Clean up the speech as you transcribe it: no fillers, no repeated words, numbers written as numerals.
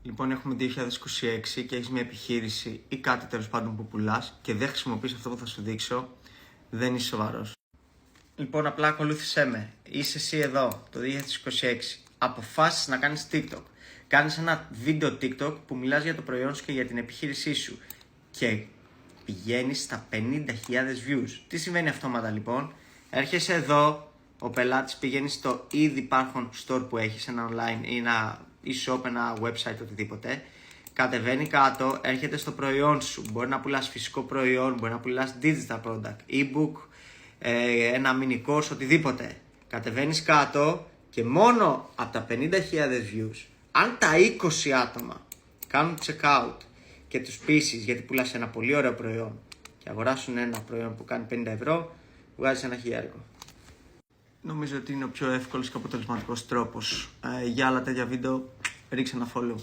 Λοιπόν, έχουμε 2026 και έχεις μια επιχείρηση ή κάτι τέλος πάντων που πουλάς και δεν χρησιμοποιείς αυτό που θα σου δείξω, δεν είσαι σοβαρός. Λοιπόν, απλά ακολούθησέ με. Είσαι εσύ εδώ, το 2026. Αποφάσισες να κάνεις TikTok. Κάνεις ένα βίντεο TikTok που μιλάς για το προϊόν σου και για την επιχείρησή σου. Και πηγαίνεις στα 50.000 views. Τι συμβαίνει αυτόματα λοιπόν? Έρχεσαι εδώ, ο πελάτης πηγαίνει στο ήδη υπάρχον store που έχεις, ένα online ή ένα e-shop, ένα website, οτιδήποτε. Κατεβαίνει κάτω, έρχεται στο προϊόν σου. Μπορεί να πουλάς φυσικό προϊόν, μπορεί να πουλάς digital product, e-book, ένα mini course, οτιδήποτε. Κατεβαίνεις κάτω και μόνο από τα 50.000 views, αν τα 20 άτομα κάνουν checkout και τους πείσεις γιατί πουλάς ένα πολύ ωραίο προϊόν και αγοράσουν ένα προϊόν που κάνει 50 ευρώ, βγάζεις ένα χιλιάρικο. Νομίζω ότι είναι ο πιο εύκολος και αποτελεσματικός τρόπος. Για άλλα τέτοια βίντεο ρίξε ένα follow.